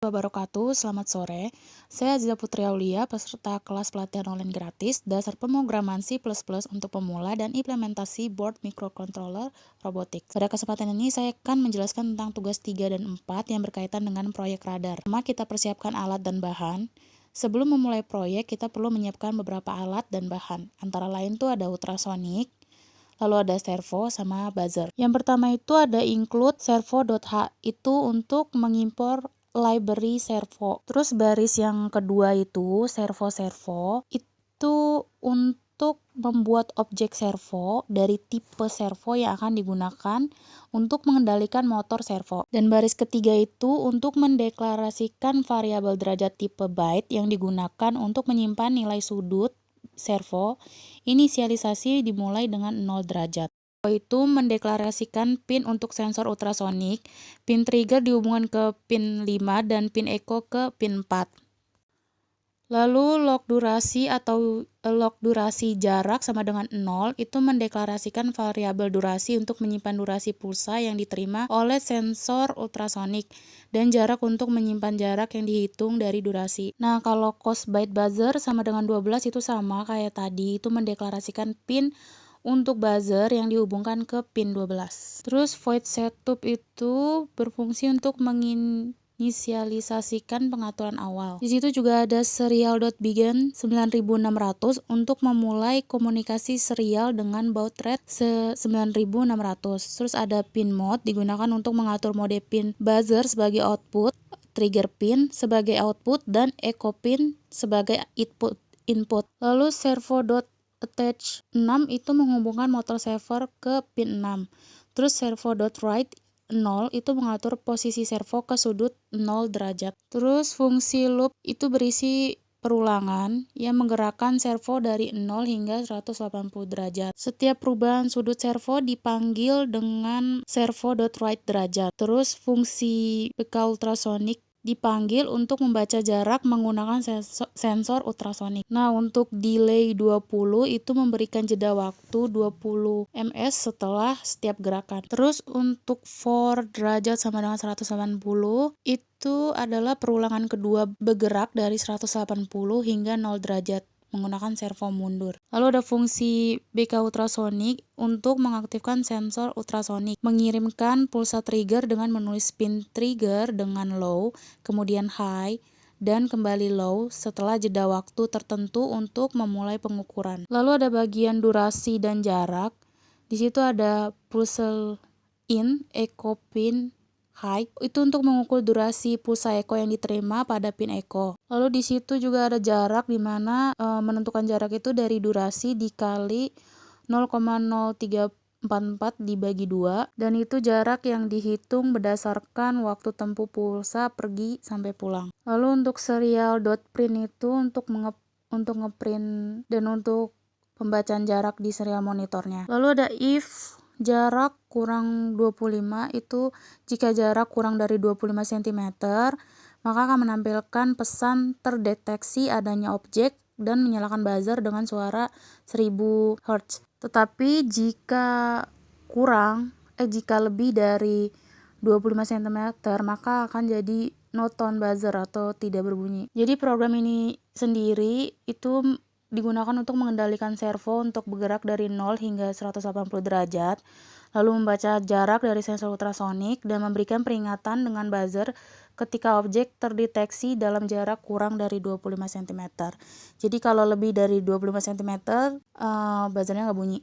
Wabarakatuh, selamat sore. Saya Aziza Putri Aulia, peserta kelas pelatihan online gratis Dasar Pemrograman C++ untuk pemula dan implementasi board microcontroller robotik. Pada kesempatan ini saya akan menjelaskan tentang tugas 3 dan 4 yang berkaitan dengan proyek radar. Pertama, kita persiapkan alat dan bahan. Sebelum memulai proyek, kita perlu menyiapkan beberapa alat dan bahan. Antara lain tuh ada ultrasonik, lalu ada servo sama buzzer. Yang pertama itu ada include servo.h, itu untuk mengimpor library servo. Terus baris yang kedua itu servo-servo, itu untuk membuat objek servo dari tipe servo yang akan digunakan untuk mengendalikan motor servo. Dan baris ketiga itu untuk mendeklarasikan variabel derajat tipe byte yang digunakan untuk menyimpan nilai sudut servo. Inisialisasi dimulai dengan 0 derajat. Itu mendeklarasikan pin untuk sensor ultrasonik, pin trigger dihubungkan ke pin 5 dan pin echo ke pin 4. Lalu log durasi atau log durasi jarak sama dengan 0 itu mendeklarasikan variabel durasi untuk menyimpan durasi pulsa yang diterima oleh sensor ultrasonik dan jarak untuk menyimpan jarak yang dihitung dari durasi. Nah, kalau cost byte buzzer sama dengan 12 itu sama kayak tadi, itu mendeklarasikan pin untuk buzzer yang dihubungkan ke pin 12. Terus void setup itu berfungsi untuk menginisialisasikan pengaturan awal. Di situ juga ada serial.begin 9600 untuk memulai komunikasi serial dengan baud rate 9600. Terus ada pin mode digunakan untuk mengatur mode pin buzzer sebagai output, trigger pin sebagai output, dan echo pin sebagai input. Lalu servo.attach 6 itu menghubungkan motor server ke pin 6. Terus servo.write 0 itu mengatur posisi servo ke sudut 0 derajat. Terus fungsi loop itu berisi perulangan yang menggerakkan servo dari 0 hingga 180 derajat. Setiap perubahan sudut servo dipanggil dengan servo.write derajat. Terus fungsi BK ultrasonik dipanggil untuk membaca jarak menggunakan sensor ultrasonik. Nah, untuk delay 20 itu memberikan jeda waktu 20 ms setelah setiap gerakan. Terus untuk for derajat sama dengan 180 itu adalah perulangan kedua bergerak dari 180 hingga 0 derajat menggunakan servo mundur. Lalu ada fungsi BK ultrasonik untuk mengaktifkan sensor ultrasonik, mengirimkan pulsa trigger dengan menulis pin trigger dengan low, kemudian high, dan kembali low setelah jeda waktu tertentu untuk memulai pengukuran. Lalu ada bagian durasi dan jarak. Di situ ada pulse in, echo pin, high, itu untuk mengukur durasi pulsa echo yang diterima pada pin echo. Lalu di situ juga ada jarak di mana menentukan jarak itu dari durasi dikali 0,0344 dibagi 2, dan itu jarak yang dihitung berdasarkan waktu tempuh pulsa pergi sampai pulang. Lalu untuk serial.print itu untuk ngeprint dan untuk pembacaan jarak di serial monitornya. Lalu ada if jarak kurang 25 itu jika jarak kurang dari 25 cm, maka akan menampilkan pesan terdeteksi adanya objek dan menyalakan buzzer dengan suara 1000 Hz. Tetapi jika lebih dari 25 cm, maka akan jadi no tone buzzer atau tidak berbunyi. Jadi program ini sendiri itu digunakan untuk mengendalikan servo untuk bergerak dari 0 hingga 180 derajat, lalu membaca jarak dari sensor ultrasonik dan memberikan peringatan dengan buzzer ketika objek terdeteksi dalam jarak kurang dari 25 cm. Jadi kalau lebih dari 25 cm, buzzernya nggak bunyi.